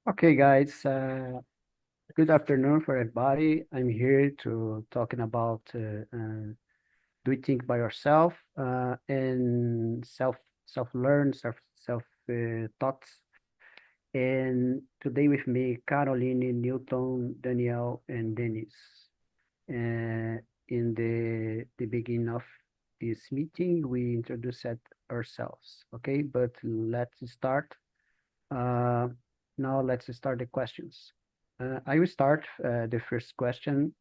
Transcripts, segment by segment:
Okay, guys, good afternoon for everybody. I'm here to talking about do you think by yourself and self learn, self thoughts. And today with me, Caroline, Newton, Danielle, and Dennis. In the beginning of this meeting, we introduced ourselves. Okay, but let's start. Uh, Now let's start the questions. I will start the first question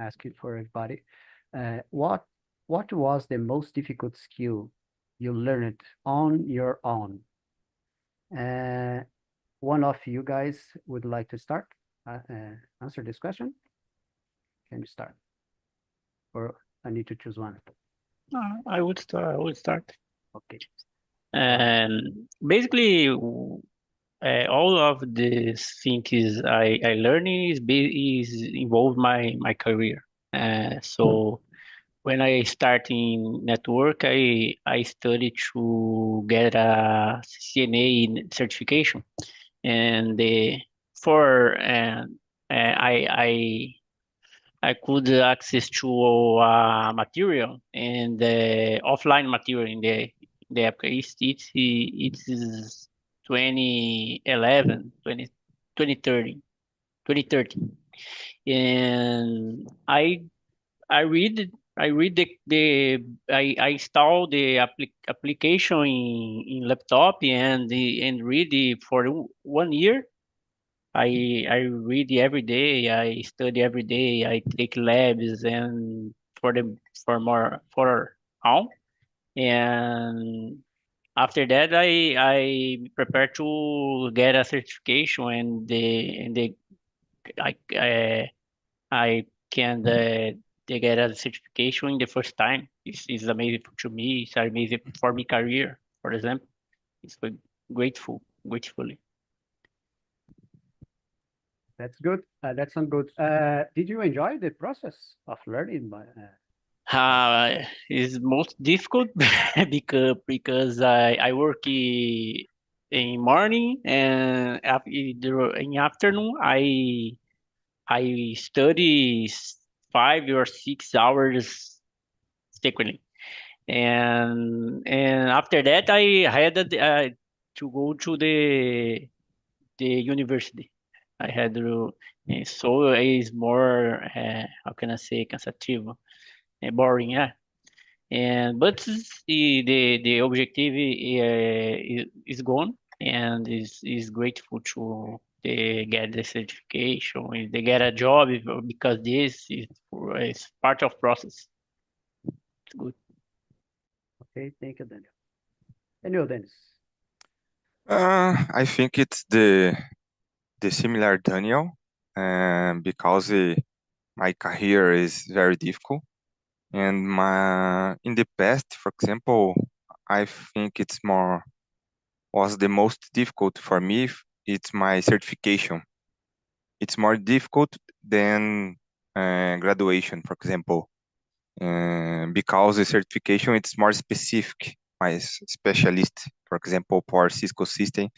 asking for everybody. What was the most difficult skill you learned on your own? Uh, one of you guys would like to start answer this question? Can you start? Or I need to choose one. I would start. I would start. Okay, go ahead. And basically, all of these things I learn is involved my career. So when I start in network, I study to get a CCNA certification, and for I could access to material and offline material in the app. It's 2011, 2013, and I read I install the application in laptop and read it for 1 year. I read every day. I study every day. I take labs and for the for home. And after that, I prepare to get a certification and I can they get a certification in the first time. This is amazing to me. It's amazing for my career. For example, it's gratefully. That's good. That sounds good. Did you enjoy the process of learning by Is most difficult because I work in morning and in afternoon I study 5 or 6 hours frequently, and after that I had to go to the university. I had to, so it's more how can I say cansativo, boring, yeah. And but the objective is gone, and is grateful to they get the certification. If they get a job because this is part of process. It's good. Okay, thank you, Daniel. And you, Dennis. I think it's the similar Daniel, because my career is very difficult, and my in the past, for example, I think it's more was the most difficult for me. It's my certification. It's more difficult than graduation, for example, because the certification it's more specific. My specialist, for example, for Cisco system,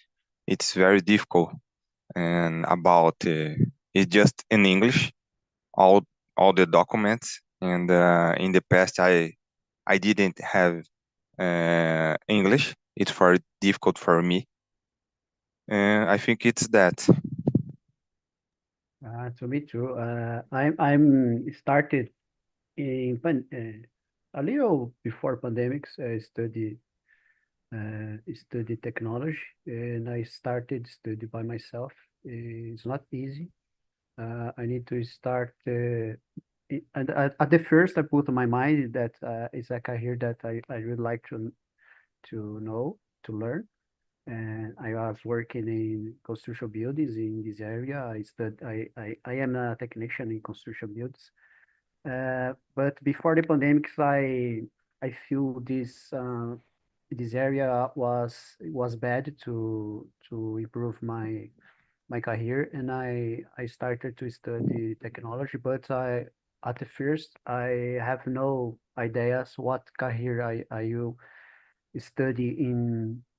it's very difficult and about it's just in English, all all the documents. And in the past, I didn't have English. It's very difficult for me. I think it's that. To me too. I'm started a little before pandemics. I study technology, and I started study by myself. It's not easy. I need to start. At the first, I put in my mind that it's a career that I would like to know to learn. And I was working in construction buildings in this area. I am a technician in construction buildings. But before the pandemics, I feel this area was bad to improve my career, and I started to study technology. But I at the first I have no ideas what career I will study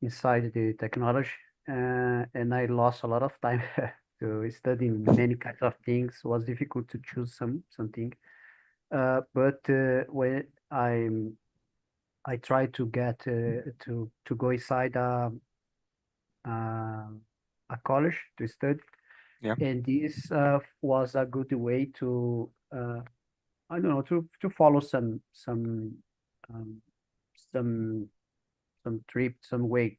inside the technology. and I lost a lot of time to studying many kinds of things. It was difficult to choose something. But when I tried to get to go inside uh, a college to study, Yeah. and this was a good way to I don't know to follow um, some trip, some way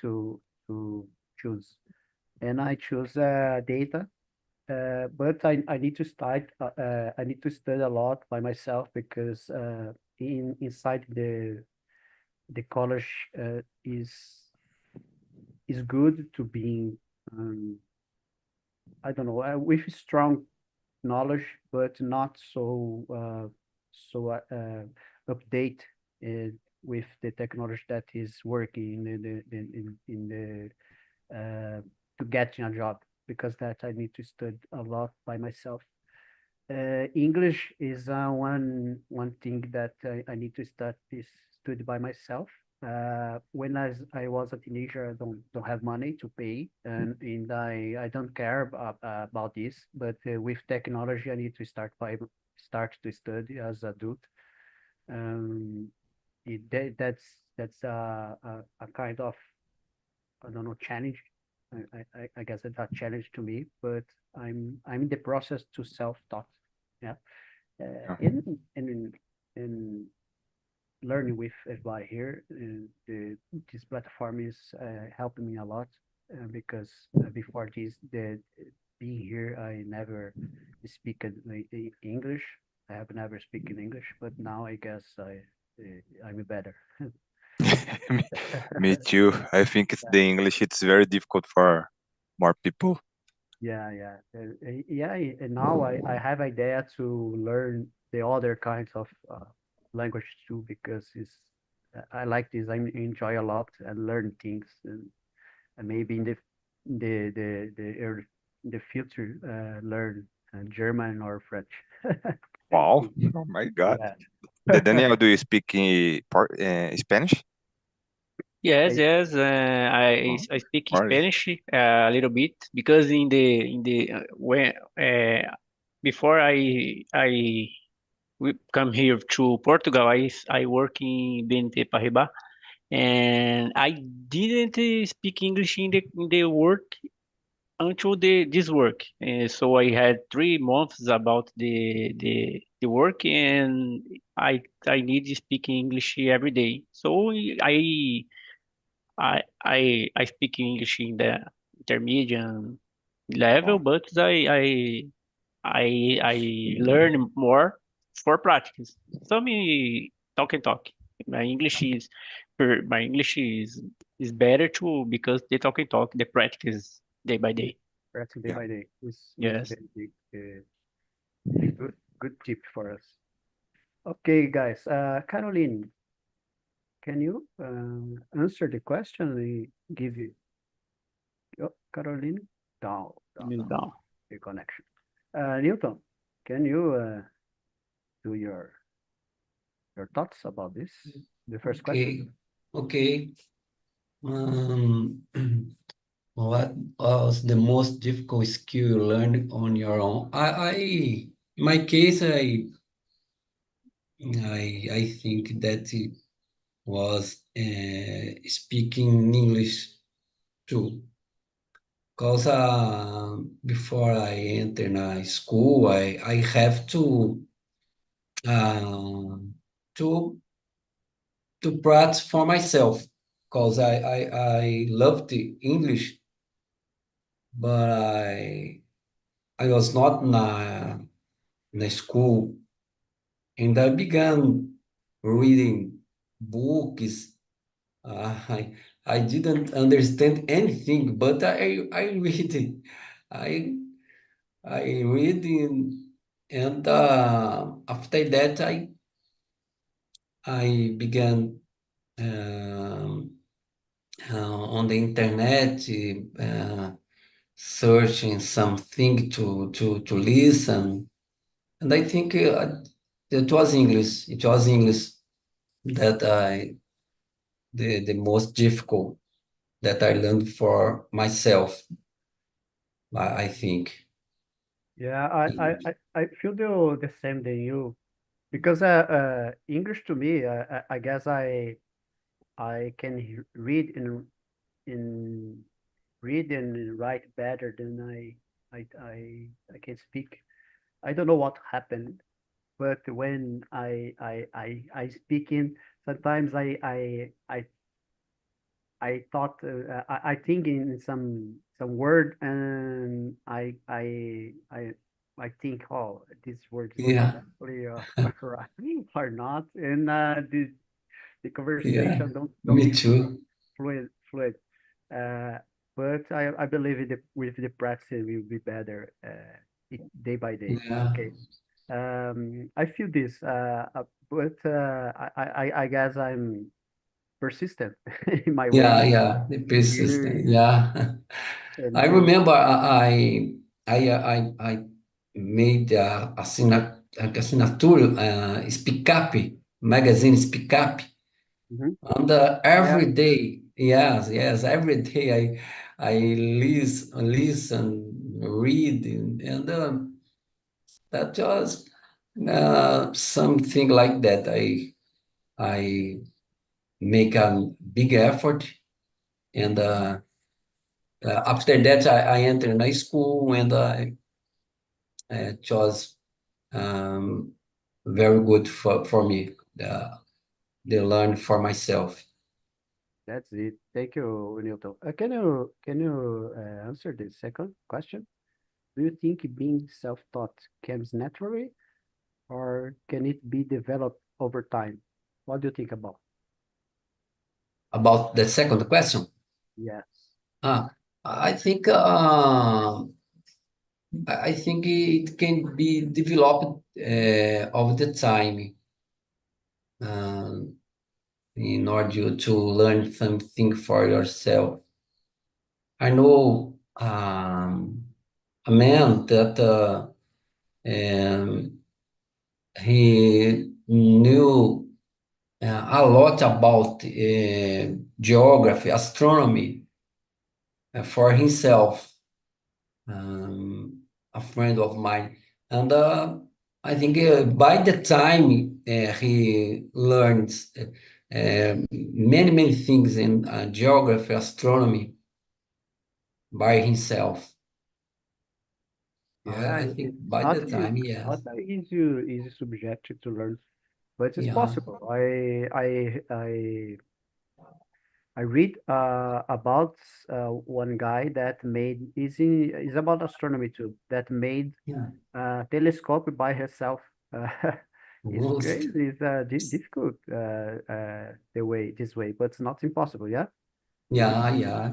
to choose. And I choose data, but I need to I need to study a lot by myself because inside the college is good to be um, I don't know with strong knowledge, but not so update with the technology that is working in the to getting a job because that I need to study a lot by myself. English is one thing that I need to study by myself. When I was a teenager, I don't have money to pay, and I don't care about this. But with technology, I need to start to study as adult. Um, that's a kind of I don't know challenge. I guess it's a challenge to me, but I'm in the process to self-taught. Yeah. Yeah. In learning with Fly here, this platform is helping me a lot because before this, the being here, I never speak English. I have never spoken English, but now I guess I'm better. Me, me too. I think it's the English. It's very difficult for more people. Yeah. Yeah, and now I have idea to learn the other kinds of language too because I like this. I enjoy a lot and learn things and maybe in the future learn German or French. Wow. Oh my God. Yeah. Daniel, do you speak Spanish? Yes, I, yes. Oh, I speak really? Spanish a little bit because in the when before we come here to Portugal, I work in BNT Paribas, and I didn't speak English in the work until this work. So I had 3 months about the work, and I need to speak English every day. So I speak English in the intermediate level, Wow. but I learn more for practice. Some talk and talk. My English is my English is better too because they talk and talk, the practice day by yeah, day. practicing day Yeah. by day is Yes. a good tip for us. Okay, guys. Caroline, can you answer the question? I give you, oh, Caroline, down, Down. your connection. Newton, can you do your thoughts about this? The first question. Okay, okay. Um, what was the most difficult skill you learned on your own? In my case, I think that it was speaking English too. Because before I enter school, I have um, to practice for myself. Because I love the English, but I was not in a school, and I began reading books. I didn't understand anything, but I read it. I I read and after that I began um, on the internet searching something to listen. And I think it was English. It was English that the most difficult. that I learned for myself, I think. Yeah, I feel the same than you because English to me, I guess I can read in read and write better than I can speak. I don't know what happened, but when I speak in, sometimes I thought I think in some word and I think, oh, this word is Yeah, correctly right or not, and the yeah, conversation don't me be too. fluid. Uh, but I believe with the practice it will be better day by day. Yeah, Okay. I feel this, but I guess I'm persistent in my yeah, way. yeah, the persistent. You Yeah. and I you remember I made assinatura, Speak Up, magazine Speak Up, mhm. and Yeah, every day, yes, yes, every day I listen, read, and that was something like that. I make a big effort, and after that I entered in high school, and it was um, very good for me. They learn for myself. that's it. Thank you, Newton. Can you answer the second question? Do you think being self-taught comes naturally, or can it be developed over time? What do you think about? About the second question, Yes. I think I think it can be developed over the time, um, in order to learn something for yourself. I know a man that um, he knew a lot about geography, astronomy for himself, a friend of mine. And I think by the time he learns many, many things in geography, astronomy by himself. Yeah, I think it's by not the it's time, yes. not an easy subject to learn, but it's Yeah, possible. I read about one guy that made is about astronomy too, that made yeah. telescope by herself. Uh, it's Most, crazy. It's difficult the way this way, but it's not impossible. Yeah, yeah, yeah.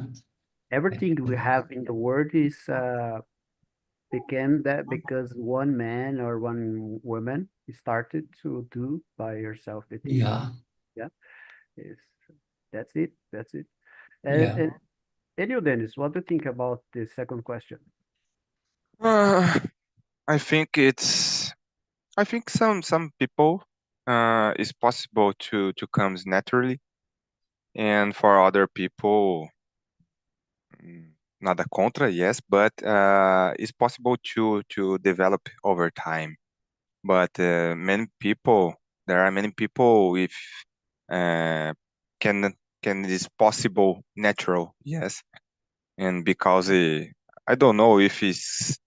everything we have in the world is became that because one man or one woman started to do by herself the things. Yeah, Yeah, it's, that's it. That's it. And, yeah, and and you, Dennis, what do you think about the second question? Uh, I think it's I think some people is possible to comes naturally, and for other people, nada contra, yes, but it's possible to develop over time. But there are many people with uh, can can it is possible natural, yes, and because I don't know if it's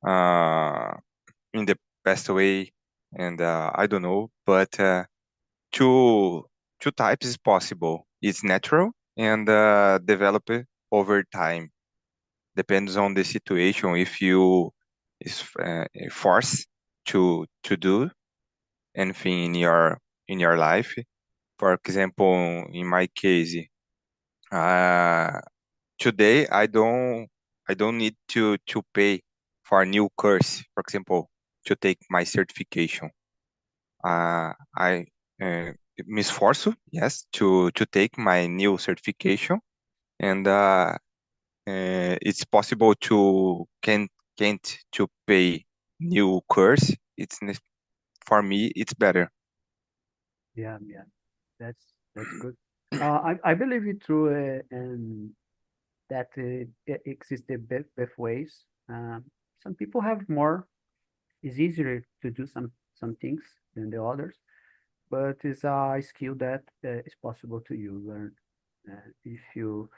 uh, in the best way, and I don't know, but two two types is possible. It's natural and develop it over time. Depends on the situation. If you is forced to do anything in your life. For example, in my case, uh, today I don't need to pay for a new course. For example, to take my certification. I uh, me esforço, yes, to take my new certification, and it's possible to can't to pay new course. For me, it's better. Yeah, yeah, that's good. I believe it true, and that exists both ways. Some people have more. It's easier to do some things than the others, but it's a skill that is possible to you learn if you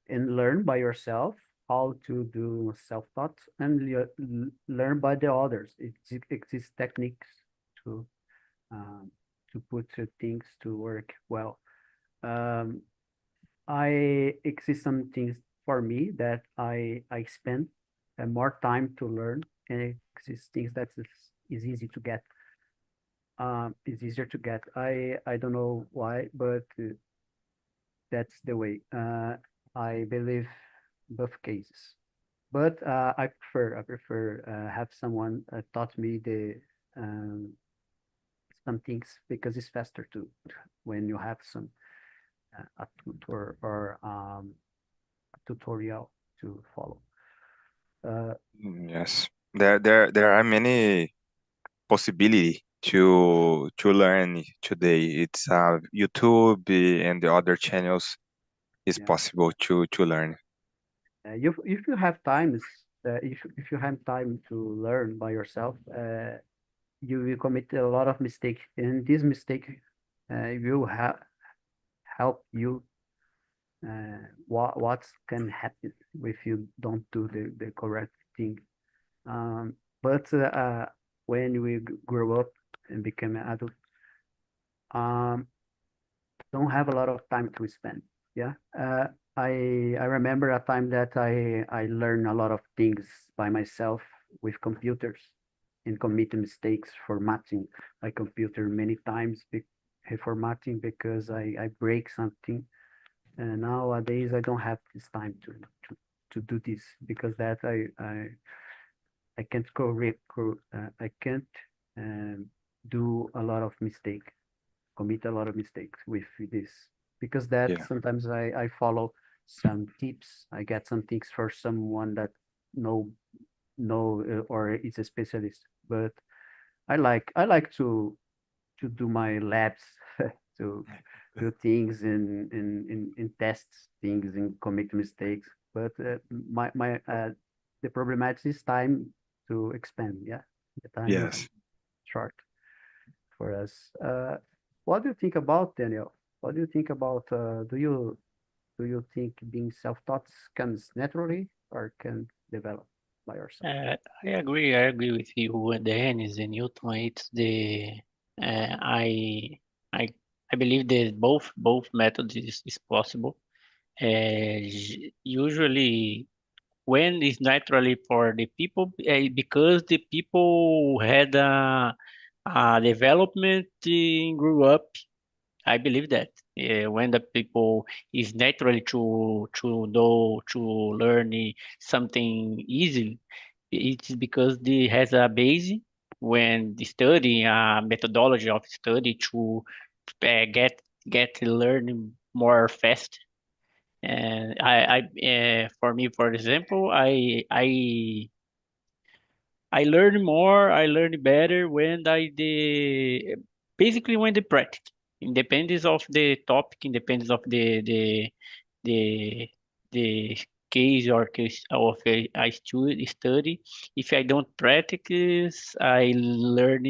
and learn by yourself how to do self-taught and learn by the others. It exists techniques to to put things to work well. Um, I exist some things for me that I spend more time to learn, and it exists things that is easy to get. It's easier to get. I don't know why, but that's the way. I believe both cases. But I prefer have someone taught me the um, some things because it's faster to when you have some a tutor or a tutorial to follow. Yes. There are many possibility to learn today. It's YouTube and the other channels is Yeah. possible to learn. If you have times, if you have time to learn by yourself, you will commit a lot of mistakes, and this mistake will help you. What can happen if you don't do the correct thing? Um, but when we grow up and become an adult, um, don't have a lot of time to spend. Yeah. I remember a time that I learned a lot of things by myself with computers and commit mistakes formatting my computer many times formatting because I break something. And nowadays I don't have this time to do this because that I can't I can't um, do a lot of mistake, commit a lot of mistakes with this because that Yeah. sometimes I follow some tips. I get some things for someone that know or is a specialist. But I like to do my labs to do things in tests things and commit mistakes. But my the problematic is time to expand. Yeah, the time is Yes. short for us. What do you think about Daniel? What do you think about do you think being self-taught comes naturally or can develop by yourself? I agree with you, Dennis and Newton. It's the I I I believe that both methods is possible. Usually, when it's naturally for the people, because the people had a development grew up. I believe that when the people is naturally to know to learn something easy, it's because they has a base when they study a methodology of study to get learning more fast. And for me, for example, I learn more, I learn better when basically when the practice. Independence of the topic, independence of the the case or case of a study. If I don't practice, I learn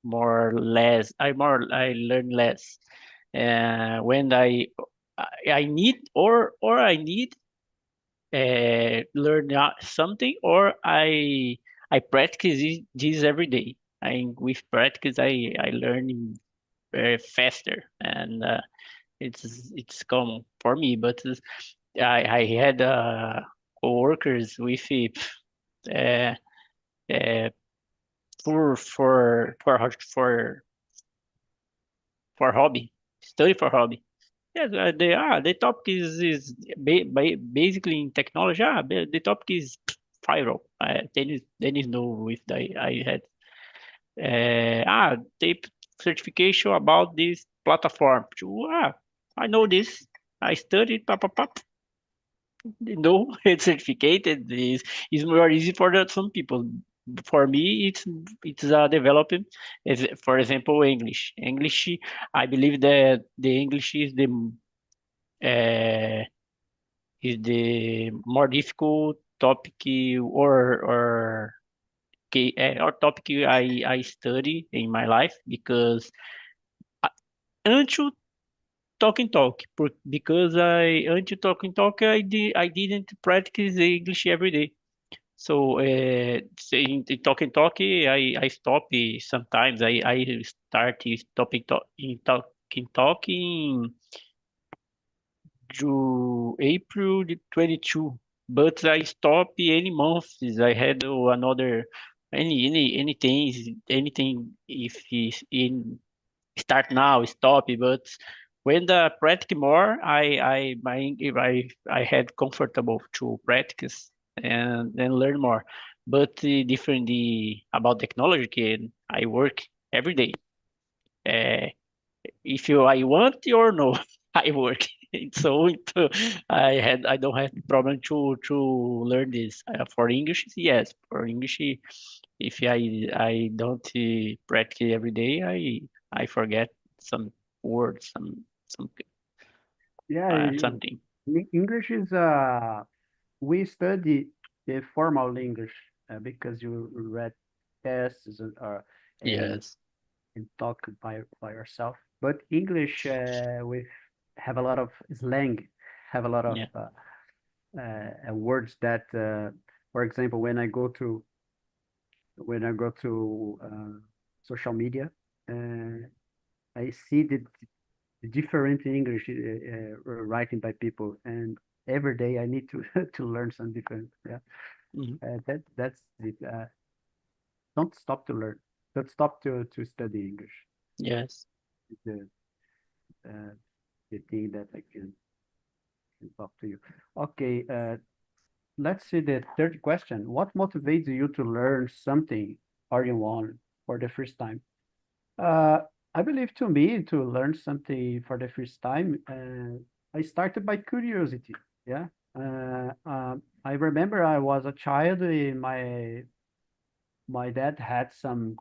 more less. I learn less. When I need or I need learn something or I practice this every day. With practice I learn faster and it's common for me. But I had coworkers with uh, uh, for hobby, study for hobby. Yes, the topic basically in technology. The topic is viral. Dennis know with I had tape certification about this platform. I know this. I studied. Pop, pop, pop. No, it's certificated is more easy for some people. For me, it's developing. For example, English. English, I believe that the English uh, is the more difficult topic or topic I study in my life because until I didn't practice English every day. So saying the I stop sometimes. I start talking to April the 22, but I stop any month. I had another anything if it's in start now, stop. But when the practice more, I had comfortable to practice and then learn more. But different about technology, and I work every day. Uh, if I want or no, I work. So I don't have problem to learn this. For English, yes. For English, if I don't practice every day, I forget some words, Yeah, something. English is we study the formal English because you read tests and Yes. and talk by yourself. But English we have a lot of slang, have a lot of Yeah. words that, for example, when I go to social media, uh, I see the different English writing by people, and every day I need to to learn some different. Yeah, Mhm. that's it. Don't stop to learn. Don't stop to study English. Yes. It's uh, the thing that I can talk to you. Okay, let's see the third question. What motivates you to learn something or you want for the first time? Uh, I believe to me to learn something for the first time, I started by curiosity. Yeah. I remember I was a child. My dad had some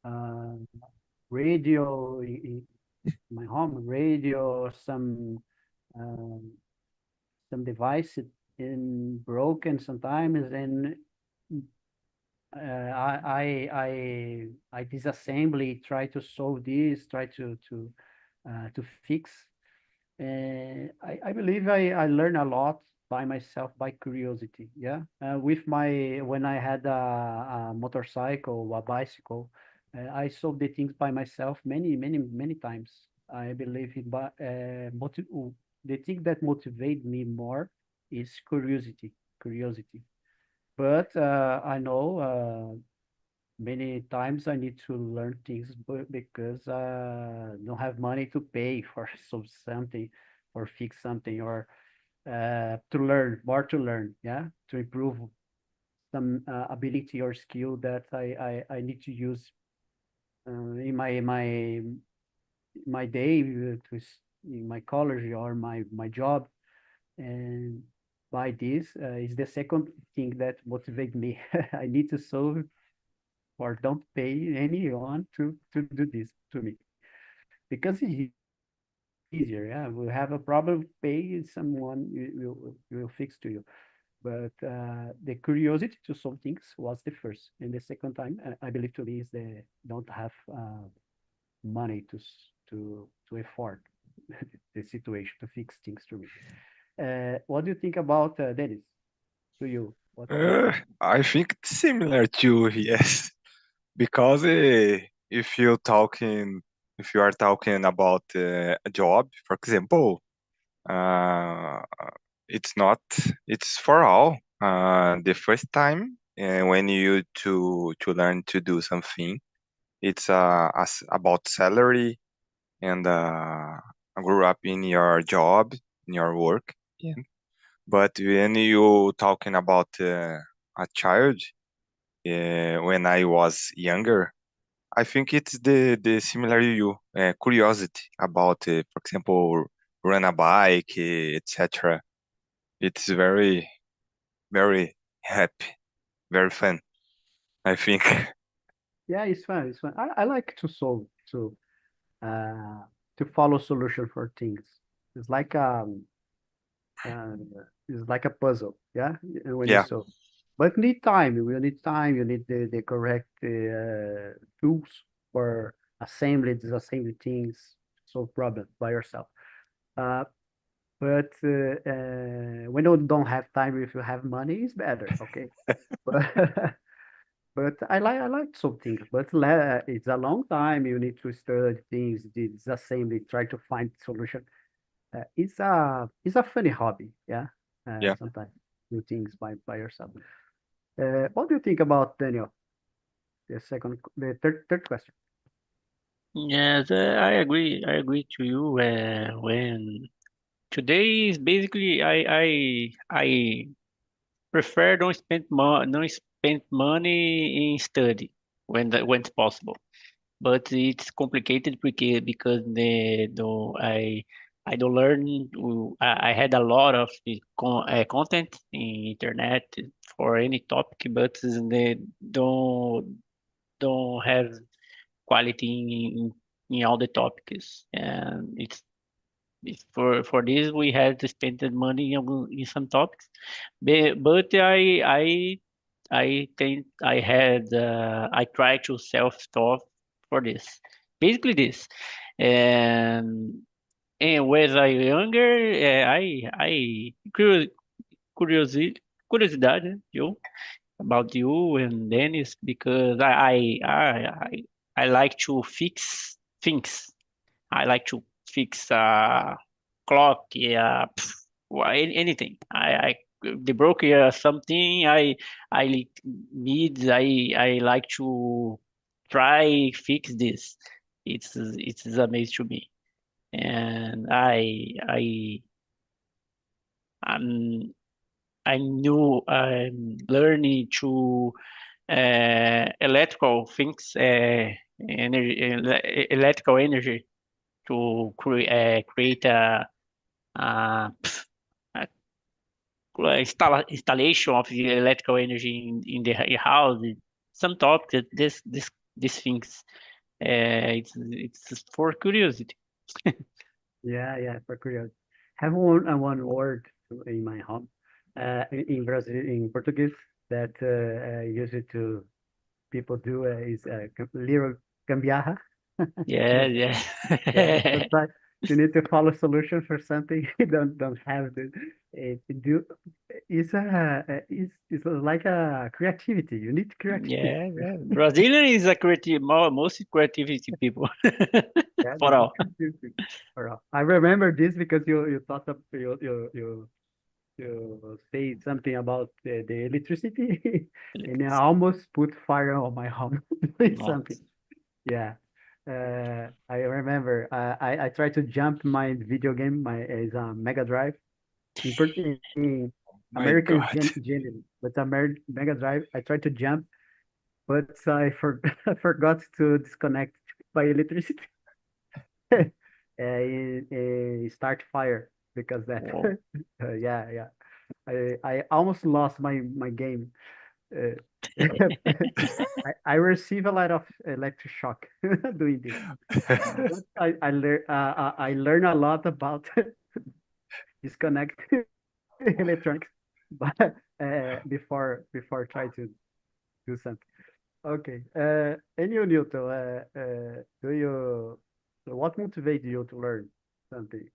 uh, radio in my home, radio, um, some device in broken sometimes, and I disassembly, try to solve this, try to fix. I believe I learn a lot by myself by curiosity. Yeah, with my when I had a motorcycle, a bicycle, I solved the things by myself many times. I believe it, but the thing that motivate me more is curiosity. Curiosity. But I know many times I need to learn things because don't have money to pay for something or fix something or to learn more to learn, yeah, to improve some ability or skill that I need to use in my day in my college or my job. And by this is the second thing that motivate me. I need to solve or don't pay anyone to do this to me because it's easier. Yeah, we have a problem, pay someone, will fix to you. But the curiosity to solve things was the first, and the second time I believe to me is the don't have money to afford the situation to fix things to me. What do you think about Dennis? To you, what Uh, I think it's similar to yes, because if you are talking about a job, for example, uh, it's not it's for all. The first time when you to learn to do something, it's about salary and grew up in your job, in your work. Yeah. But when you talking about a child, when I was younger, I think it's the similar you curiosity about, for example, run a bike, etc. It's very happy, very fun. I think. yeah, it's fun, it's fun. I like to solve uh to follow solution for things. It's like It's like a puzzle, yeah, when you Yeah. solve. But need time. You will need time. You need the correct tools for assembly, disassembly things, solve problems by yourself. Uh, but when you don't have time, if you have money, it's better. Okay, but but I like some things. But it's a long time. You need to study things, disassembly, try to find solution. It's a funny hobby, yeah. Yeah. Sometimes do things by yourself. What do you think about Daniel? The third question. Yes, I agree. I agree to you. When today is basically, I prefer don't spend money in study when it's possible. But it's complicated because I don't learn. I had a lot of content in internet for any topic, but they don't have quality in all the topics, and it's for this we had to spend the money in some topics. But I think I try to self-taught for this. Basically this. And when I younger, I curiosidade, you about you and Dennis because I like to fix things. I like to fix clock, yeah, anything. I they broke something. I need. I like to try fix this. It's amazing to me, and I'm I knew I'm learning to electrical things, electrical energy to create a, installation of the electrical energy in the house. Some topics that these things. It's for curiosity. Yeah, for curious. Have one word in my home, in Brazil, in Portuguese, that I use it to people do is little gambiarra. Yeah, yeah. Yeah, sometimes you need to follow solution for something you don't have to do. It's like a creativity. You need creativity. Yeah, yeah. Brazilian is a creative, most creativity people Yeah, for you need all. creativity. I remember this because you thought of you say something about the electricity, and I almost put fire on my home doing something. Nossa. Yeah. I remember I tried to jump my video game, my is a Mega Drive in My American God. Genesis, but Mega Drive. I tried to jump, but I forgot to disconnect by electricity. It start fire because that. Whoa. Yeah. I almost lost my game. Uh, I receive a lot of electric shock doing this. But I learn a lot about disconnect electronics, but before try to do something. Okay. And you, Newton, do you what motivates you to learn something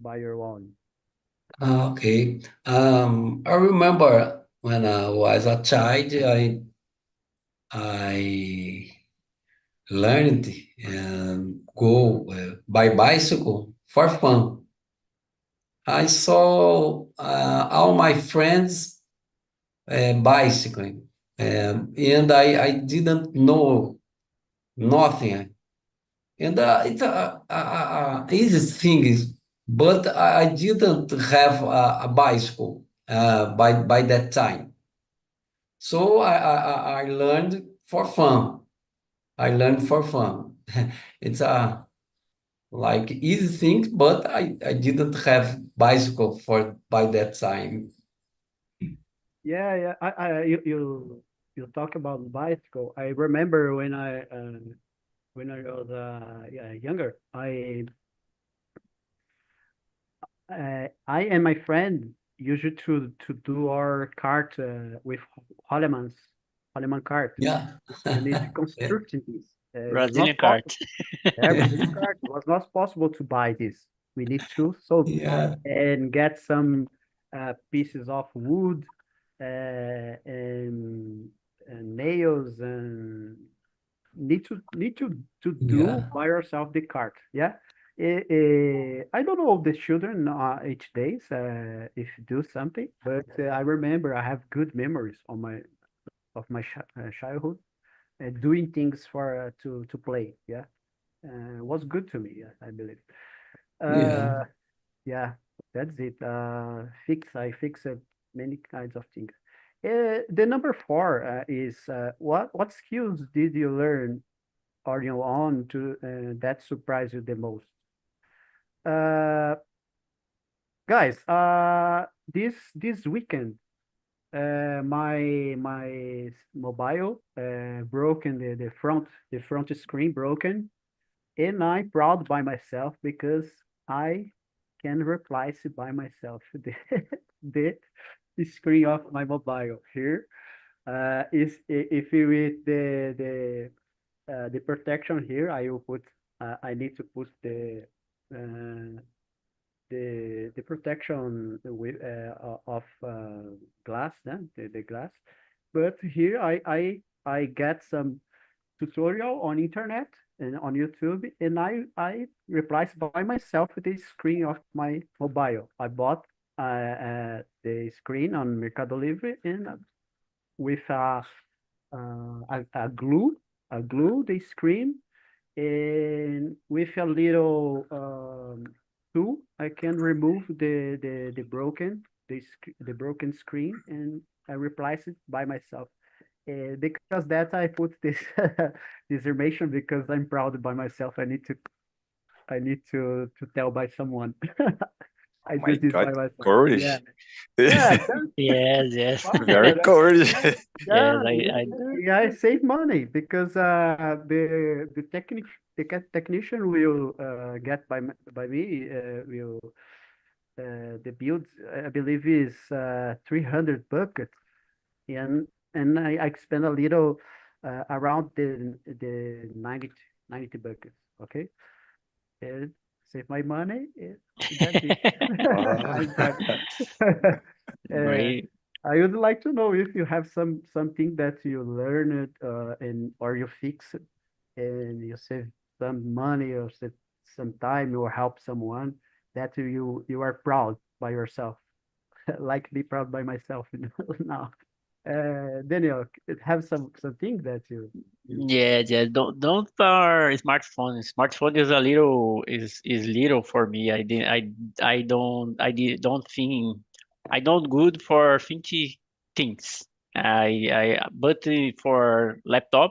by your own? Okay. I remember when I was a child, I learned and go by bicycle for fun. I saw all my friends bicycling, and I didn't know nothing. And it's a easy thing, but I didn't have a bicycle by that time. So I learned for fun. I learned for fun. It's a like easy thing, but I didn't have bicycle for by that time. Yeah. You talk about bicycle. I remember when I was yeah, younger. I and my friend used to do our cart with Holleman cart. Yeah. We need to Yeah. construct this. It was Brazilian not possible. cart. Yeah, Brazilian cart. It was not possible to buy this. We need to so Yeah. and get some pieces of wood and nails and need to do Yeah. by yourself the cart. Yeah. I don't know the children each days if do something, but I remember I have good memories on my of my childhood doing things for to play. Yeah, was good to me. Yeah, I believe. Yeah. Uh, yeah, that's it. I fix many kinds of things. The number four is what skills did you learn on your own to that surprised you the most? Uh, guys, this weekend, my mobile broken the front screen broken, and I'm proud by myself because I can replace it by myself the screen of my mobile here. Is if you with the protection here, I will put I need to put uh, the protection with of glass, the glass. But here I get some tutorial on internet and on YouTube, and I replaced by myself the screen of my mobile. I bought the screen on Mercado Livre and with a glue the screen, and with a little tool, I can remove the broken screen, and I replace it by myself. Because that I put this this information because I'm proud by myself. I need to tell by someone. Oh I my do this God, by myself. Yeah, courage. yeah, that's Yes, yes, Very possible. courage. yes. Yeah, I yeah, I save money because the technician will get by me will the build I believe is 300 buckets, and I spend a little around the 90 buckets. Okay, and save my money. That's it. Ah. I'm proud. Uh, great. I would like to know if you have something that you learned and or you fix it and you save some money or save some time or help someone that you are proud by yourself. Like be proud by myself, now. Daniel, have something that you Yeah, yeah. Don't smartphone. Smartphone is a little is little for me. Don't think I don't good for thinking things. But for laptop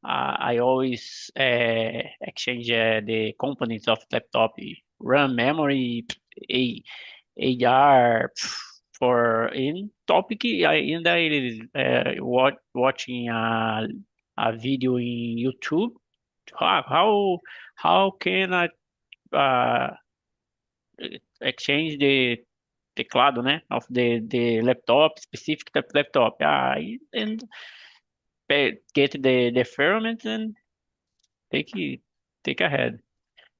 I always exchange the components of laptop, RAM, memory, a AR for in topic. Watching a video in YouTube. How can I uh, exchange the teclado, né, of the laptop, specific laptop? And get the ferment and take it take ahead.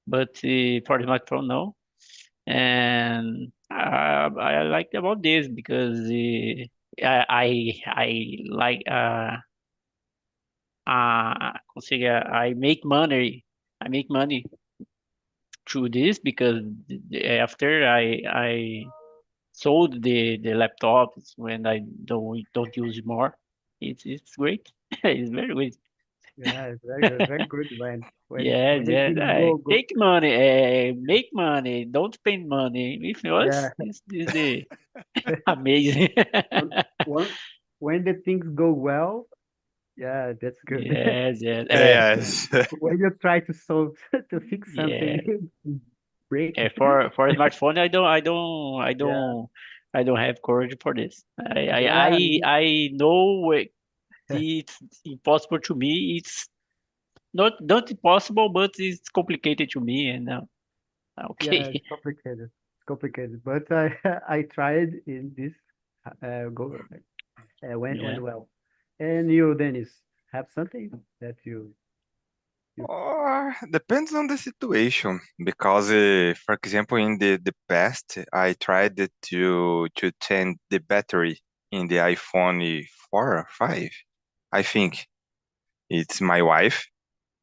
But for the smartphone, no. And I like about this because I like I make money through this because after I sold the laptops when I don't use it more. It's great. It's very good. yeah, it's very good Yes, when the yes. things go Take money, make money, don't spend money. If yeah. yours is the amazing. One, one, when the things go well, yeah, that's good. Yes, yes. Yes. When you try to solve to fix something, Yeah. break. For a smartphone, Yeah, I don't have courage for this. yeah, I know it's impossible to me. It's not impossible, but it's complicated to me. And yeah. okay, It's complicated. complicated, but I I tried in this go went Yeah. well. And you, Dennis, have something that you Or depends on the situation, because, for example, in the past, I tried to change the battery in the iPhone 4 or 5. I think it's my wife,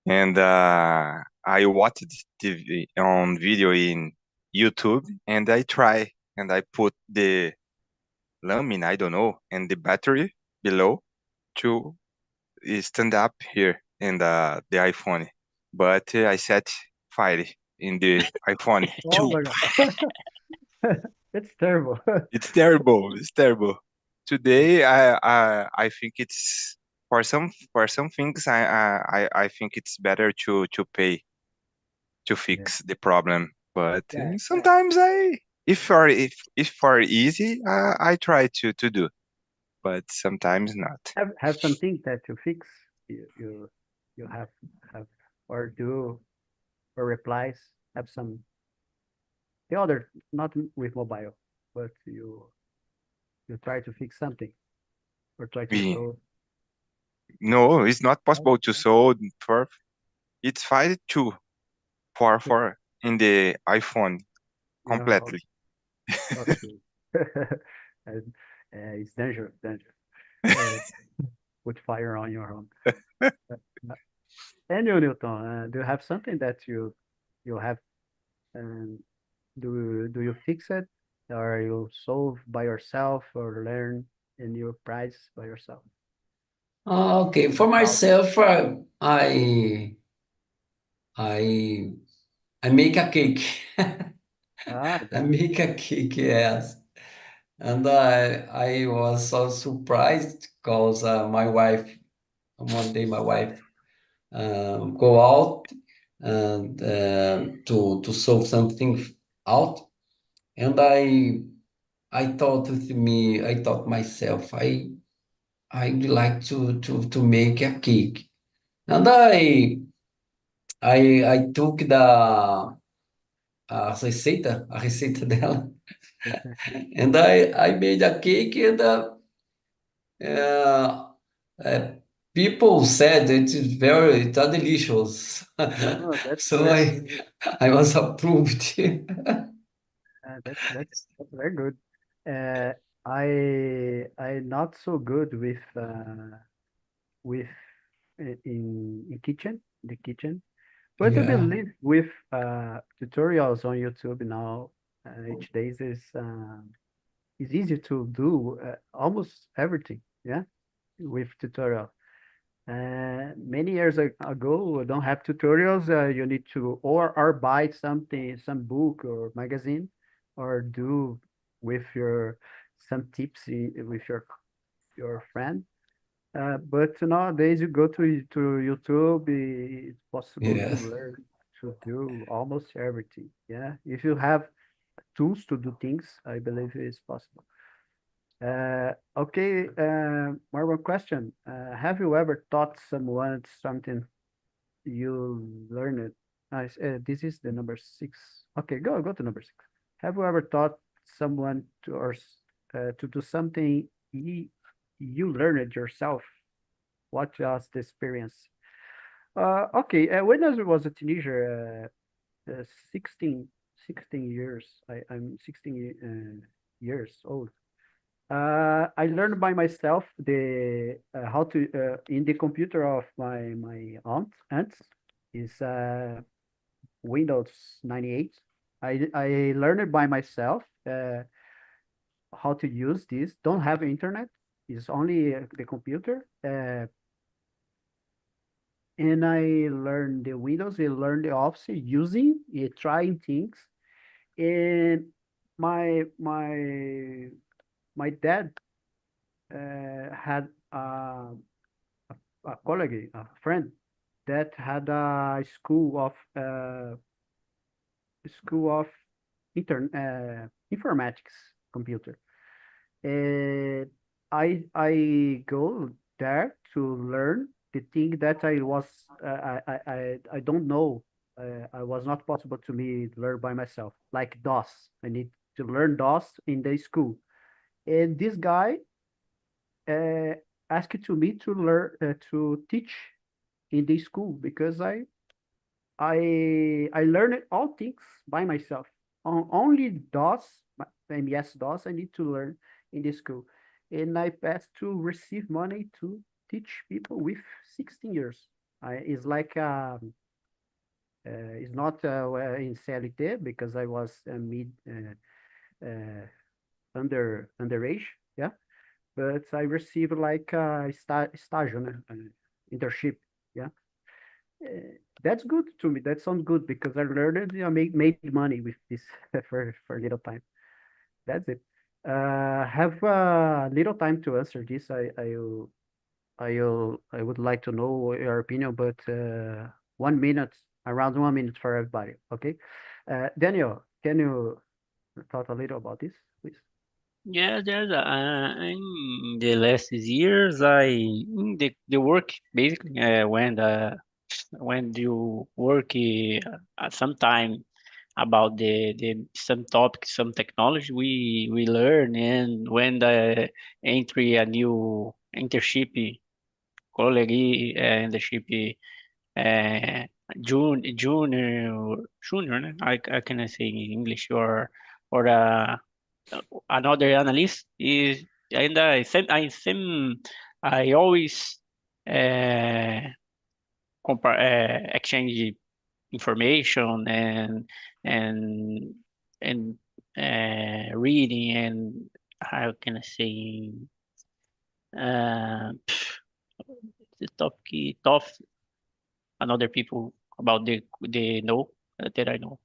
and I watched TV on video in YouTube, and I try and I put the lamine, I don't know, and the battery below to stand up here in the iPhone. But I set fire in the iPhone Oh too. my God. It's terrible. It's terrible. It's terrible. Today, I think it's for some things I think it's better to pay to Yeah. fix the problem. But Yeah. sometimes if for easy, I try to do, but sometimes not. Have something that you fix. You have or do or replies. Have some the other not with mobile, but you try to fix something or try to We solve. No, it's not Oh, possible to solve for. It's fine too yeah. for in the iPhone Yeah. completely. Okay. And it's dangerous. Uh, put fire on your home. Uh, and you, Newton, do you have something that you have and do you fix it or you solve by yourself or learn a new prize by yourself? Okay, for Yourself? myself, I I make a cake. Ah, I that's make a cake, yes. And I was so surprised because my wife, one day my wife go out and to solve something out, and I thought myself, I would like to make a cake, and I took a receita dela, and I made a cake, and uh, uh, people said it's delicious. oh, that's So very I was approved. that's very good. Uh, I not so good with in kitchen the kitchen, but I Yeah. believe with tutorials on YouTube now each days is it's easy to do almost everything. Yeah, with tutorial. Many years ago, we don't have tutorials. You need to or buy something, some book or magazine, or do with your some tips with your friend. But nowadays, you go to YouTube, it's possible to Yes. learn to do almost everything. Yeah, if you have tools to do things, I believe it's possible. Okay, more one question. Have you ever taught someone something you learned? Nice. This is the number six. Okay, go to number six. Have you ever taught someone to do something you learned yourself? What was the experience? Okay, when I was a teenager, 16, 16 years, I'm 16 years old. I learned by myself the how to in the computer of my aunts is Windows 98. I learned it by myself how to use this. Don't have internet. It's only the computer. And I learned the Windows. I learned the Office using trying things. And my dad had a colleague, a friend that had a school of informatics computer. And I go there to learn the thing that I was I don't know I was not possible to me learn by myself. Like DOS, I need to learn DOS in the school, and this guy asked to me to learn to teach in the school because I learned all things by myself. Only DOS, MS DOS, I need to learn in the school, and I passed to receive money to teach people with 16 years. It's like it's not in CLT because I was mid underage, yeah. But I received like a estágio, né? Internship, yeah. That's good to me. That sounds good because I learned I made money with this for a little time. That's it. Have a little time to answer this. I would like to know your opinion, but 1 minute, around 1 minute for everybody. Okay. Daniel, can you talk a little about this, please? Yes, yes. In the last years, in the work basically when you work sometime about the some topic, some technology we learn, and when the entry a new internship colleague internship uh, junior, né? I can say in English or another analyst is and I always uh, exchange information and and reading and how can I say uh, the topic another people about the know that I know.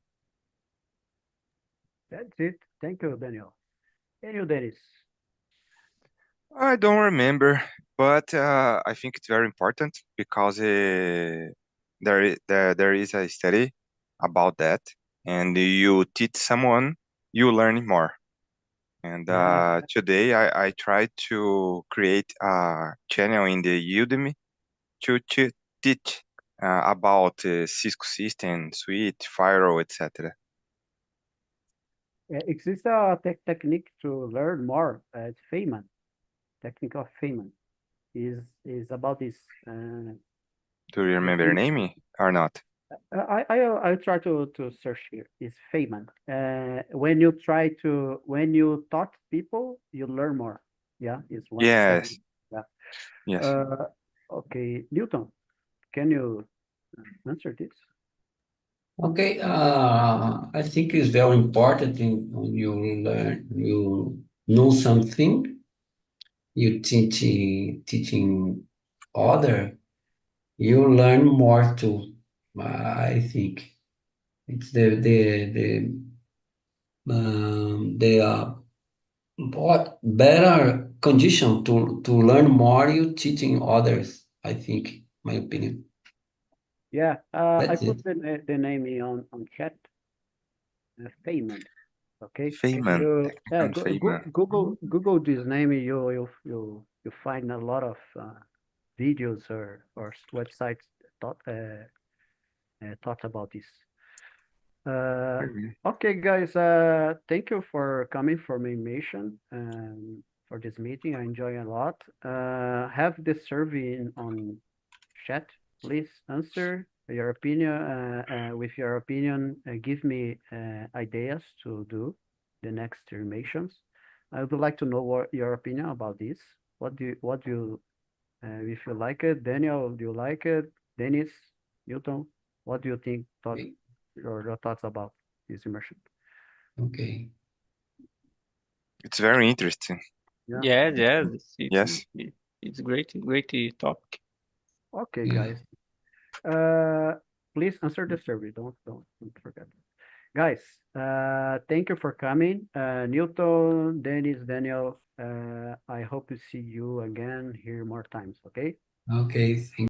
That's it. Thank you, Daniel. And you, Dennis? I don't remember, but I think it's very important because there is a study about that, and you teach someone, you learn more. And Yeah, today I tried to create a channel in the Udemy to teach about Cisco system, suite, firewall, etc. exists a technique to learn more. It's Feynman. Technique of Feynman is about this. Do you If remember the you, name or not? I try to search here. It's Feynman. When you taught people, you learn more. Yeah, it's one. Yes, Yeah. yes. Uh, okay, Newton, can you answer this? Okay, I think it's very important when you learn, you know something, you teaching other, you learn more too. I think it's the what better condition to learn more. You teaching others. I think, my opinion. Yeah, I That's put it. the name on chat. Feynman. Okay, Feynman, you Technical Feynman. Google this name. You find a lot of videos or websites talk about this. Mhm. Okay, guys. Thank you for coming for my mission for this meeting. I enjoy a lot. Have the survey on chat. Please answer your opinion. With your opinion, give me ideas to do the next missions. I would like to know what your opinion about this. What do you if you like it, Daniel, do you like it? Dennis, Newton, what do you think? Okay. Your thoughts about this immersion? Okay. It's very interesting. Yeah. Yes, yes, Yes. it's great topic. Okay, Yeah. guys. Uh, please answer the survey. Don't forget. Guys, thank you for coming. Newton, Dennis, Daniel, I hope to see you again here more times, okay? Okay.